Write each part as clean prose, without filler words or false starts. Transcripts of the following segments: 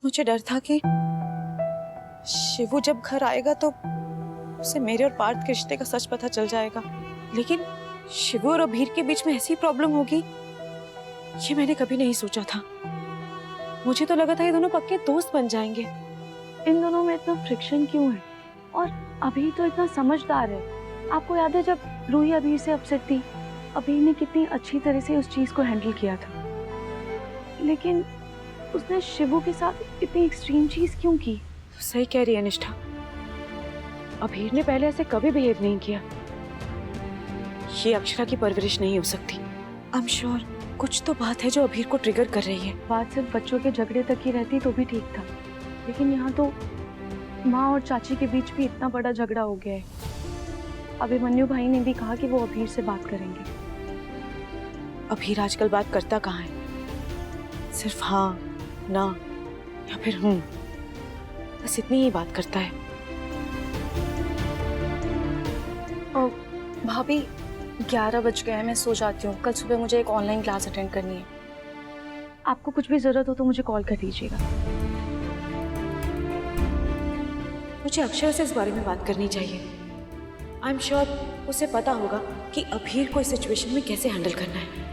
मुझे डर था कि शिवू जब घर आएगा तो उसे मेरे और पार्थ के रिश्ते का सच पता चल जाएगा, लेकिन शिवू और अभीर के बीच में ऐसी प्रॉब्लम होगी ये मैंने कभी नहीं सोचा था। मुझे तो लगा था ये दोनों पक्के दोस्त बन जाएंगे। इन दोनों में इतना फ्रिक्शन क्यों है? और अभी तो इतना समझदार है। आपको याद है जब रूही अभीर से अपसेट थी, अभीर ने कितनी अच्छी तरह से उस चीज को हैंडल किया था, लेकिन उसने शिवू के साथ इतनी एक्सट्रीम चीज क्यों की? सही कह रही है निष्ठा, अभीर ने पहले ऐसे कभी बिहेव नहीं किया। ये अक्षरा की परवरिश नहीं हो सकती। आई एम श्योर कुछ तो बात है जो अभीर को ट्रिगर कर रही है। बात सिर्फ बच्चों के झगड़े तक ही रहती तो भी ठीक था, लेकिन यहाँ तो माँ और चाची के बीच भी इतना बड़ा झगड़ा हो गया है। अभिमन्यु भाई ने भी कहा कि वो अभीर से बात करेंगे। अभीर आजकल बात करता कहाँ है? सिर्फ हाँ, ना या फिर बस इतनी ही बात करता है। भाभी 11 बज गए हैं, मैं सो जाती हूँ। कल सुबह मुझे एक ऑनलाइन क्लास अटेंड करनी है। आपको कुछ भी जरूरत हो तो मुझे कॉल कर दीजिएगा। मुझे अक्षरा से इस बारे में बात करनी चाहिए। आई एम श्योर उसे पता होगा कि अभीर को इस सिचुएशन में कैसे हैंडल करना है।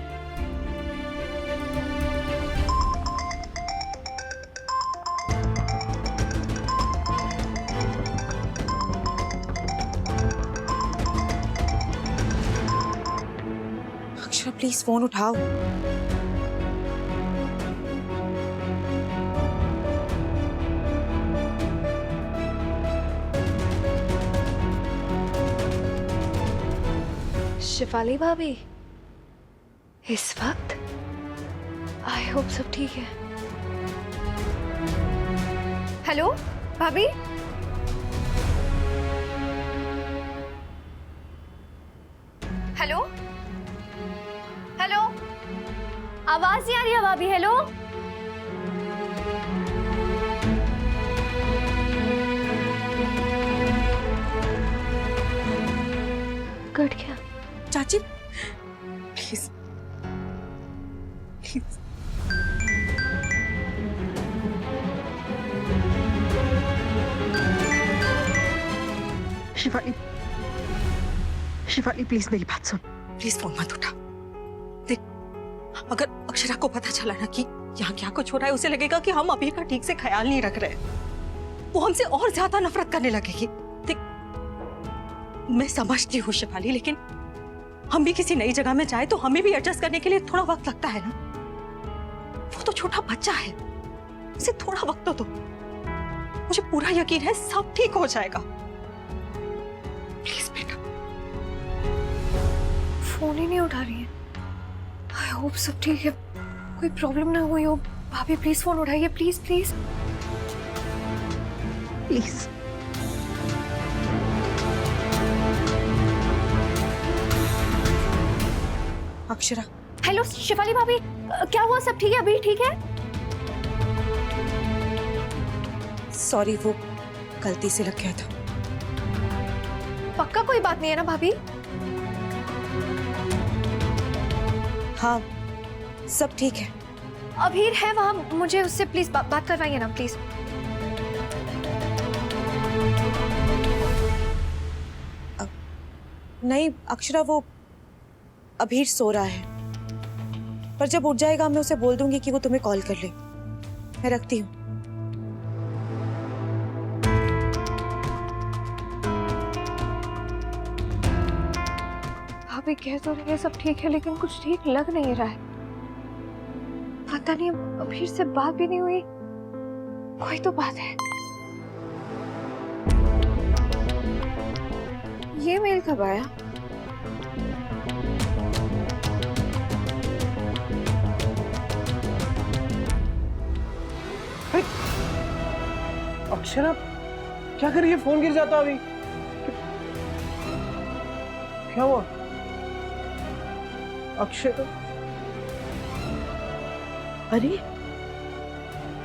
अक्षरा प्लीज फोन उठाओ। शिफाली भाभी इस वक्त? आई होप सब ठीक है। हेलो भाभी, हेलो हेलो, आवाज नहीं आ रही है भाभी। हेलो कट गया। चाची please please. Shifali, Shifali please मेरी बात सुन। प्लीज फोन मत उठा। देख, अगर अक्षरा को पता चला ना कि यहाँ क्या कुछ हो रहा है, उसे लगेगा कि हम अभी का ठीक से ख्याल नहीं रख रहे। वो हमसे और ज्यादा नफरत करने लगेगी। देख, मैं समझती हूँ शिफाली, लेकिन हम भी किसी नई जगह में जाए तो हमें भी एडजस्ट करने के लिए थोड़ा वक्त लगता है ना। वो तो छोटा बच्चा है, उसे थोड़ा वक्त तो दो। मुझे पूरा यकीन है सब ठीक हो जाएगा। प्लीज बेटा। फोन ही नहीं उठा रही है। आई होप सब ठीक है, कोई प्रॉब्लम ना हुई हो। भाभी प्लीज फोन उठाइए, please please please. Akshara. Hello Shifali भाभी, क्या हुआ? सब ठीक है? अभी ठीक है? सॉरी, वो गलती से लग गया था। पक्का कोई बात नहीं है ना भाभी? हाँ, सब ठीक है। अभीर है वहां, मुझे उससे प्लीज बात करवाइए ना प्लीज। नहीं अक्षरा, वो अभीर सो रहा है, पर जब उठ जाएगा मैं उसे बोल दूंगी कि वो तुम्हें कॉल कर ले। मैं रखती हूँ। भाभी कह तो रही है सब ठीक है, लेकिन कुछ ठीक लग नहीं रहा है। पता नहीं, अभीर से बात भी नहीं हुई। कोई तो बात है। ये मेल कब आया? अक्षरा क्या कर रही है? फोन गिर जाता अभी। क्या हुआ अक्षरा? अरे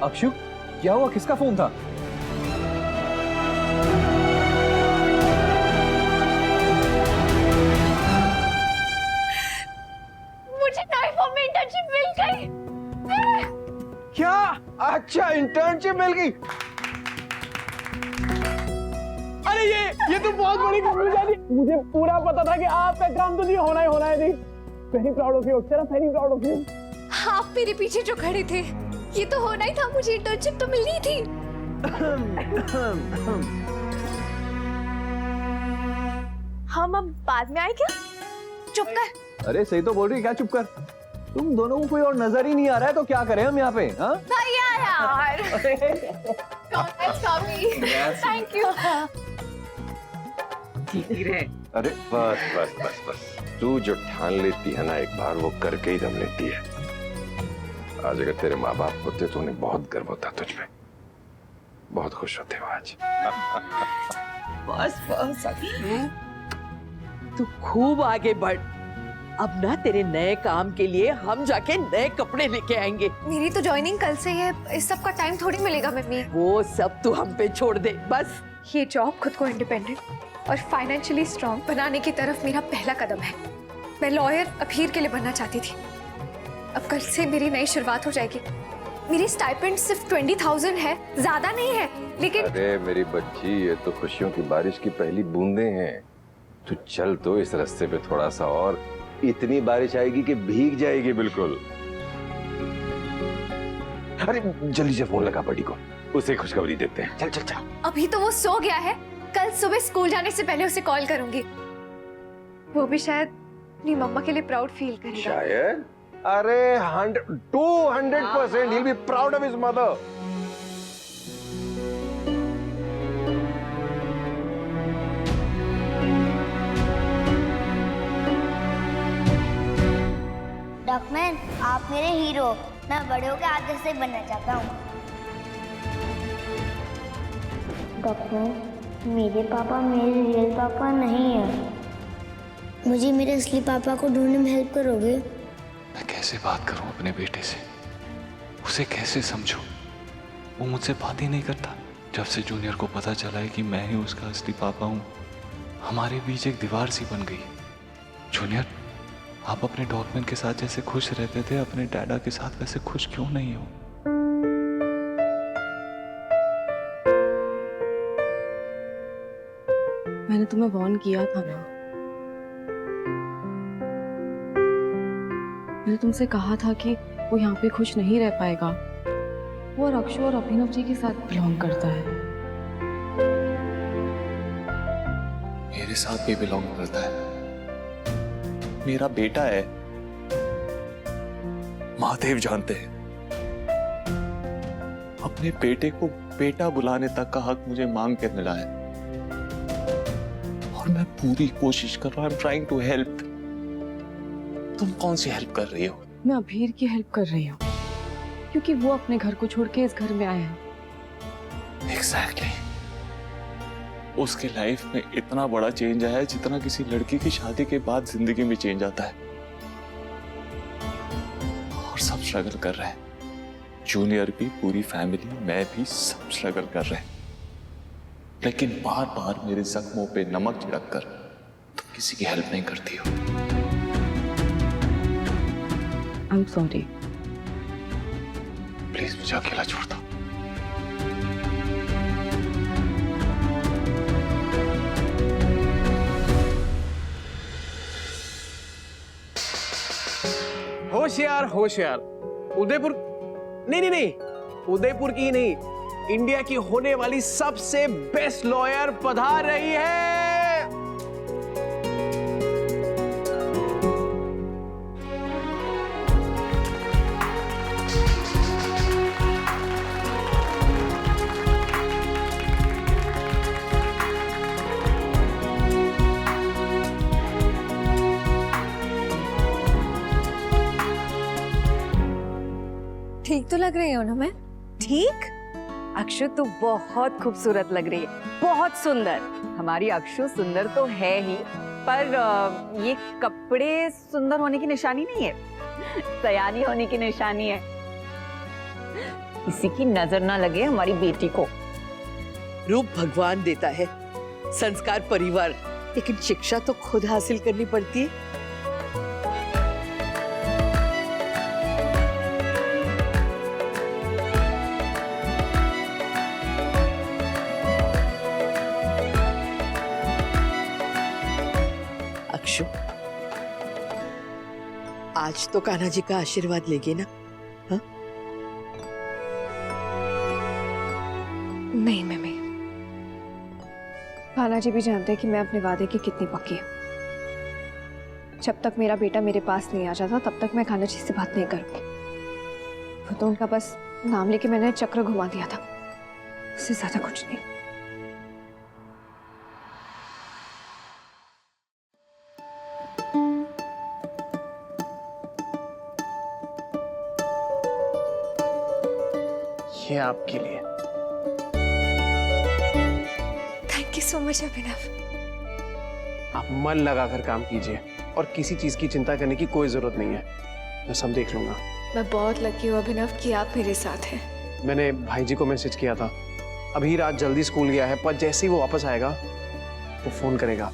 अक्षु, क्या हुआ? किसका फोन था? मुझे नाइफ में इंटर्नशिप मिल गई। क्या? अच्छा इंटर्नशिप मिल गई। अरे ये तो बहुत बड़ी कंक्लूजन है। मुझे पूरा पता था कि आपका काम तो नहीं होना ही होना है। नहीं, very proud of you Akshara, very proud of you. आप मेरे पीछे जो खड़े थे, ये तो होना ही था, मुझे इंटर्नशिप तो मिलनी थी। हम अब बाद में आए क्या? चुप कर। अरे सही तो बोल रही है, क्या चुप कर? तुम दोनों को कोई और नजर ही नहीं आ रहा है तो क्या करें हम यहाँ पे? हाँ? भैया यार। Thank you. अरे बस बस बस बस, तू जो ठान लेती है ना एक बार, वो करके ही दम लेती है। आज अगर तेरे माँ बाप होते तो उन्हें बहुत गर्व होता तुझ पे, बहुत खुश होते हो आज। बस बस तू खूब आगे बढ़। अब ना तेरे नए काम के लिए हम जाके नए कपड़े लेके आएंगे। मेरी तो ज्वाइनिंग कल से है, इस सब का टाइम थोड़ी मिलेगा मम्मी। वो सब तू हम पे छोड़ दे बस। ये जॉब खुद को इंडिपेंडेंट और फाइनेंशियली स्ट्रांग बनाने की तरफ मेरा पहला कदम है। मैं लॉयर अभीर के लिए बनना चाहती थी, अब कल से मेरी नई शुरुआत हो जाएगी। मेरी स्टाइपेंड सिर्फ 20,000 है, ज्यादा नहीं है, लेकिन अरे मेरी बच्ची, ये तो खुशियों की बारिश की पहली बूंदें हैं। तू चल तो इस रास्ते पे थोड़ा सा और, इतनी बारिश आएगी कि भीग जाएगी बिल्कुल। अरे जल्दी से फोन लगा बड़ी को, उसे खुशखबरी देते हैं। चल चल चल। अभी तो वो सो गया है, कल सुबह स्कूल जाने से पहले उसे कॉल करूंगी। वो भी शायद अपनी मम्मा के लिए प्राउड फील करेगा। शायद? अरे 200% he'll be proud of his mother. डॉक्टरमैन, आप मेरे हीरो, मैं बड़े होकर आगे से बनना चाहता हूँ। डॉक्टर, मेरे पापा मेरे रियल पापा नहीं है। मुझे मेरे असली पापा को ढूंढने में हेल्प करोगे? मैं कैसे बात करूं अपने बेटे से, उसे कैसे समझूं? वो मुझसे बात ही नहीं करता। जब से जूनियर को पता चला है कि मैं ही उसका असली पापा हूं, हमारे बीच एक दीवार सी बन गई। जूनियर, आप अपने डॉक्यूमेंट के साथ जैसे खुश रहते थे, अपने डैडा के साथ वैसे खुश क्यों नहीं हो? मैंने तुम्हें वार्न किया था ना, मैंने तुमसे कहा था कि वो यहाँ पे खुश नहीं रह पाएगा। वो और अक्षु और अभिनव जी के साथ बिलोंग करता है। मेरे साथ भी बिलोंग करता है, मेरा बेटा है। महादेव जानते हैं, अपने बेटे को बेटा बुलाने तक का हक मुझे मांग के मिला है और मैं पूरी कोशिश कर रहा हूं। I am trying to help. तुम कौन सी हेल्प कर रही हो? मैं अभीर की हेल्प कर रही हूँ, क्योंकि वो अपने घर को छोड़ के इस घर में आया है। एग्जैक्टली। उसके लाइफ में इतना बड़ा चेंज आया है जितना किसी लड़की की शादी के बाद जिंदगी में चेंज आता है, और सब स्ट्रगल कर रहे हैं। जूनियर भी, पूरी फैमिली, मैं भी, सब स्ट्रगल कर रहे हैं। लेकिन बार बार मेरे जख्मों पे नमक छिड़क कर तुम किसी की हेल्प नहीं करती हो। I am sorry. प्लीज मुझे अकेला छोड़ दो। होशियार होशियार। उदयपुर नहीं, उदयपुर की नहीं, इंडिया की होने वाली सबसे बेस्ट लॉयर पधार रही है। ठीक तो लग रही हो ना मैं? ठीक? अक्षु तो बहुत खूबसूरत लग रही है, बहुत सुंदर। हमारी अक्षु सुंदर तो है ही, पर ये कपड़े सुंदर होने की निशानी नहीं है, सयानी होने की निशानी है। किसी की नजर ना लगे हमारी बेटी को। रूप भगवान देता है, संस्कार परिवार, लेकिन शिक्षा तो खुद हासिल करनी पड़ती है। अक्षु, आज तो कान्हा जी का आशीर्वाद लेगी ना? हाँ? नहीं मम्मी, कान्हा जी भी जानते हैं कि मैं अपने वादे की कितनी पक्की हूँ। जब तक मेरा बेटा मेरे पास नहीं आ जाता तब तक मैं कान्हा जी से बात नहीं करूंगी। वो तो उनका बस नाम लेके मैंने चक्र घुमा दिया था, उससे ज्यादा कुछ नहीं। ये आपके लिए। थैंक यू सो मच अभिनव। आप मन लगाकर काम कीजिए और किसी चीज की चिंता करने की कोई जरूरत नहीं है, मैं सब देख लूंगा। मैं बहुत लकी हूँ अभिनव कि आप मेरे साथ हैं। मैंने भाई जी को मैसेज किया था, अभी रात जल्दी स्कूल गया है, पर जैसे ही वो वापस आएगा तो फोन करेगा।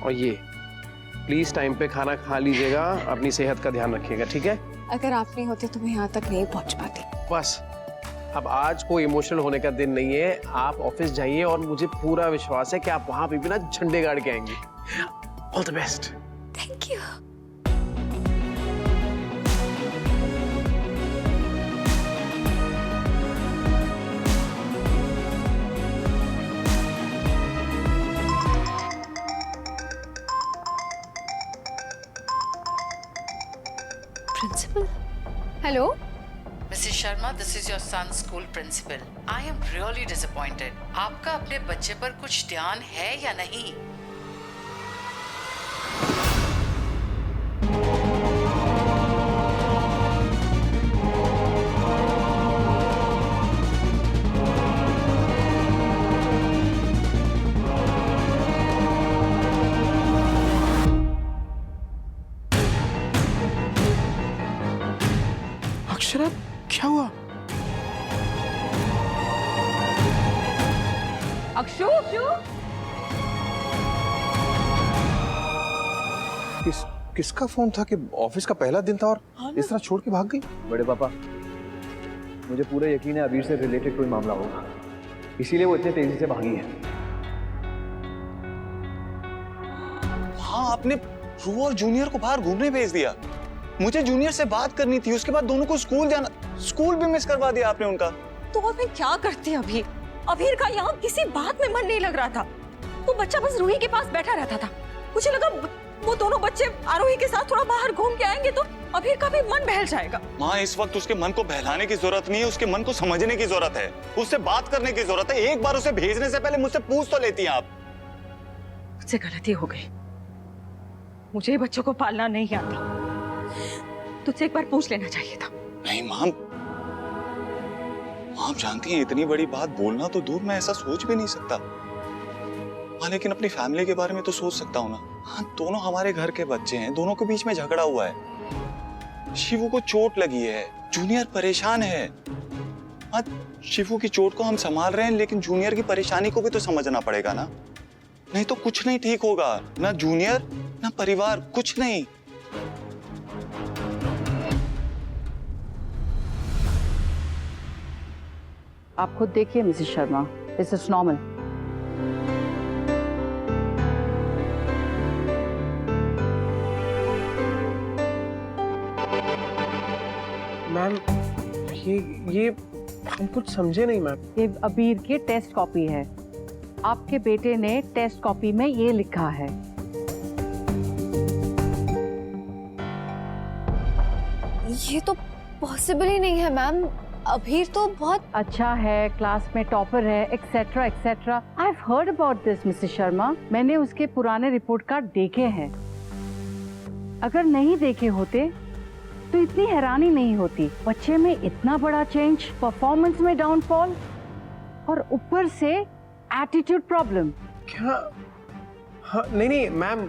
और ये प्लीज टाइम पे खाना खा लीजिएगा, अपनी सेहत का ध्यान रखिएगा, ठीक है? अगर आप नहीं होते तो मैं यहाँ तक नहीं पहुँच पाती। बस अब आज कोई इमोशनल होने का दिन नहीं है, आप ऑफिस जाइए और मुझे पूरा विश्वास है कि आप वहां पे भी ना झंडे गाड़ के आएंगे। All the best. Thank you. Principal, hello. Mrs. Sharma, this is your son's school principal. I am really disappointed. आपका अपने बच्चे पर कुछ ध्यान है या नहीं? अक्षरा, क्या हुआ? अक्षु, किसका फोन था कि ऑफिस का पहला दिन था और इस तरह छोड़ के भाग गई? बड़े पापा, मुझे पूरा यकीन है अबीर से रिलेटेड कोई मामला होगा, इसीलिए वो इतने तेजी से भागी है। हाँ, आपने रू और जूनियर को बाहर घूमने भेज दिया। मुझे जूनियर से बात करनी थी, उसके बाद दोनों को स्कूल जाना, स्कूल भी मिस करवा दिया आपने उनका। तो अब मैं क्या करती अभी? अभीर का यहाँ किसी बात में मन नहीं लग रहा था, वो बच्चा बस रूही के पास बैठा रहता था। मुझे लगा वो दोनों बच्चे आरोही के साथ थोड़ा बाहर घूम के आएंगे तो अभीर का भी मन बहल जाएगा। माँ, इस वक्त उसके मन को बहलाने की जरूरत नहीं है, उसके मन को समझने की जरूरत है, उससे बात करने की जरूरत है। एक बार उसे भेजने से पहले मुझसे पूछ तो लेती हैं आप। मुझसे गलती हो गई, मुझे बच्चों को पालना नहीं आता, तुझसे एक बार पूछ लेना चाहिए था। नहीं माम, आप जानती हैं इतनी बड़ी बात बोलना तो दूर, मैं ऐसा सोच भी नहीं सकता। हाँ, लेकिन अपनी फैमिली के बारे में तो सोच सकता हूँ ना। हाँ, दोनों हमारे घर के बच्चे हैं, दोनों के बीच में झगड़ा हुआ है, शिवू को चोट लगी है, जूनियर परेशान है। हाँ, शिवू की चोट को हम संभाल रहे हैं, लेकिन जूनियर की परेशानी को भी तो समझना पड़ेगा ना, नहीं तो कुछ नहीं ठीक होगा, ना जूनियर ना परिवार, कुछ नहीं। आप खुद देखिए Mrs Sharma, this is normal. Ma'am, ये हम कुछ समझे नहीं मैम। ये अबीर की टेस्ट कॉपी है, आपके बेटे ने टेस्ट कॉपी में ये लिखा है। ये तो पॉसिबल ही नहीं है मैम, अभीर तो बहुत अच्छा है, क्लास में टॉपर है, etcetera etcetera. I have heard about this Mrs Sharma. मैंने उसके पुराने रिपोर्ट कार्ड देखे हैं। अगर नहीं देखे होते तो इतनी हैरानी नहीं होती। बच्चे में इतना बड़ा चेंज, परफॉर्मेंस में डाउनफॉल और ऊपर से एटीट्यूड प्रॉब्लम। क्या? हाँ, नहीं मैम,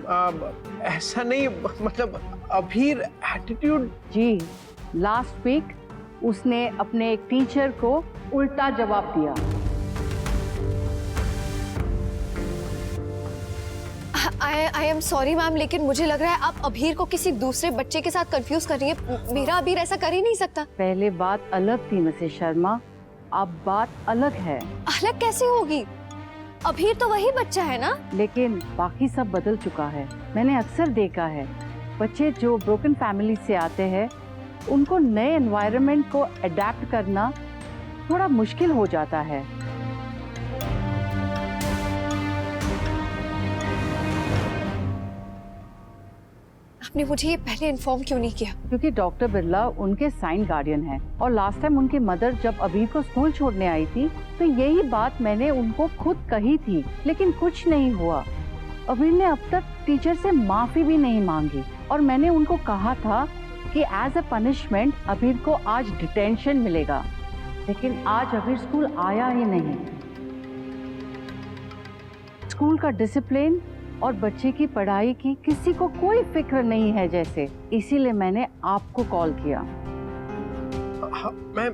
ऐसा नहीं, मतलब अभीर एटीट्यूड। जी, लास्ट वीक उसने अपने एक टीचर को उल्टा जवाब दिया। आई एम सॉरी मैम, लेकिन मुझे लग रहा है आप अभीर को किसी दूसरे बच्चे के साथ कंफ्यूज कर रही है। मेरा अभीर ऐसा कर ही नहीं सकता। पहले बात अलग थी मिसेस शर्मा, अब बात अलग है। अलग कैसे होगी? अभीर तो वही बच्चा है ना। लेकिन बाकी सब बदल चुका है। मैंने अक्सर देखा है बच्चे जो ब्रोकन फैमिली से आते हैं उनको नए एनवायरनमेंट को अडेप्ट करना थोड़ा मुश्किल हो जाता है। आपने मुझे ये पहले इन्फॉर्म क्यों नहीं किया? क्योंकि डॉक्टर बिरला उनके साइन गार्डियन हैं और लास्ट टाइम उनकी मदर जब अबीर को स्कूल छोड़ने आई थी तो यही बात मैंने उनको खुद कही थी, लेकिन कुछ नहीं हुआ। अबीर ने अब तक टीचर से माफी भी नहीं मांगी और मैंने उनको कहा था कि एज अ पनिशमेंट अबीर को आज डिटेंशन मिलेगा, लेकिन आज अबीर स्कूल आया ही नहीं। स्कूल का डिसिप्लिन और बच्चे की पढ़ाई की किसी को कोई फिक्र नहीं है जैसे, इसीलिए मैंने आपको कॉल किया। मैम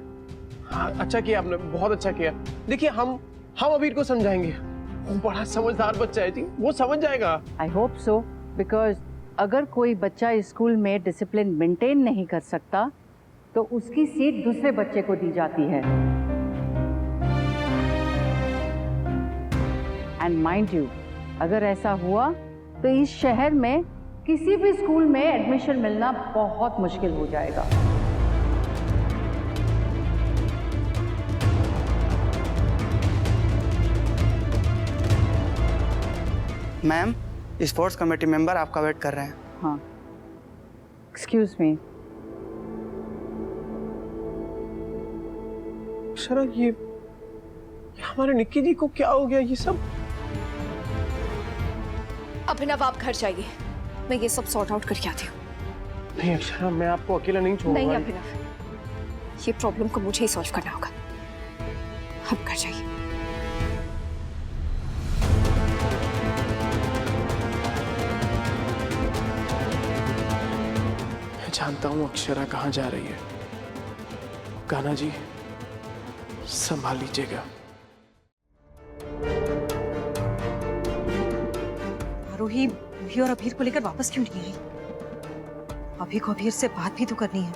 अच्छा किया आपने, बहुत अच्छा किया। देखिए हम अबीर को समझाएंगे, वो बड़ा समझदार बच्चा है जी, वो समझ जाएगा। आई होप सो, बिकॉज अगर कोई बच्चा स्कूल में डिसिप्लिन मेंटेन नहीं कर सकता तो उसकी सीट दूसरे बच्चे को दी जाती है। एंड माइंड यू, अगर ऐसा हुआ तो इस शहर में किसी भी स्कूल में एडमिशन मिलना बहुत मुश्किल हो जाएगा। मैम, स्पोर्ट्स कमेटी मेंबर आपका वेट कर रहे हैं। हाँ, एक्सक्यूज मी। अक्षरा, ये हमारे निक्की जी को क्या हो गया ये सब? अभिनव आप घर जाइए, मैं ये सब सॉर्ट आउट करके आती हूँ। नहीं अक्षरा, मैं आपको अकेला नहीं छोड़ूंगा। नहीं अभिनव, ये प्रॉब्लम को मुझे ही सॉल्व करना होगा। आप घर जाइए। मैं जानता हूँ अक्षरा कहाँ जा रही है। कान्हा जी संभाल लीजिएगा। आरोही भी और अभीर को लेकर वापस क्यों नहीं आई? अभी को अभीर से बात भी तो करनी है।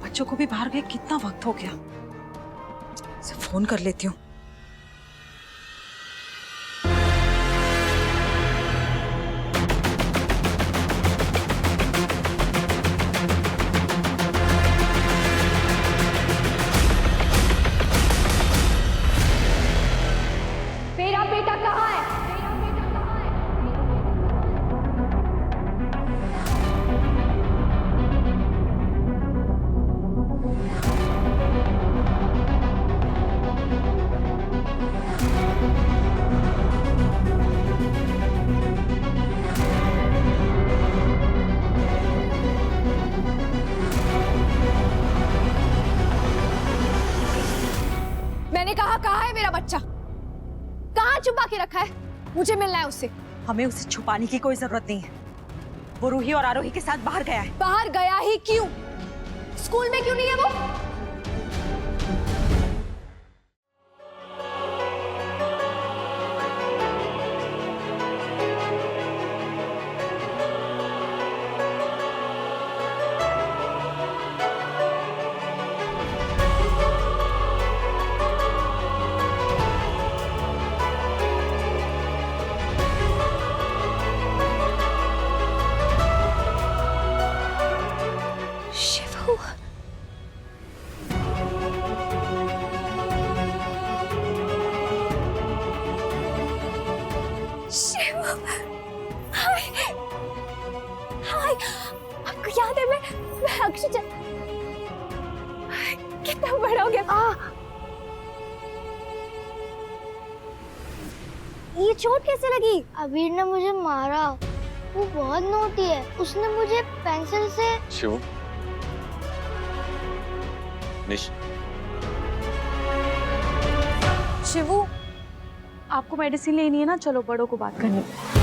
बच्चों को भी बाहर गए कितना वक्त हो गया। इसे फोन कर लेती हूँ। मेरा बेटा कहाँ है? मैंने कहा कहाँ है मेरा बच्चा? कहाँ छुपा के रखा है? मुझे मिलना है उससे। हमें उसे छुपाने की कोई जरूरत नहीं है। वो रूही और आरोही के साथ बाहर गया है। बाहर गया ही क्यों? स्कूल में क्यों नहीं है वो? शिवू, शिवू, हाय, हाय, आपको याद है मैं अक्षय, कितना बड़ा हो गया। ये चोट कैसे लगी? अबीर ने मुझे मारा। वो बहुत नोटी है। उसने मुझे पेंसिल से। शिवू, निश, शिवू, आपको मेडिसिन लेनी है ना? चलो बड़ों को बात करनी है।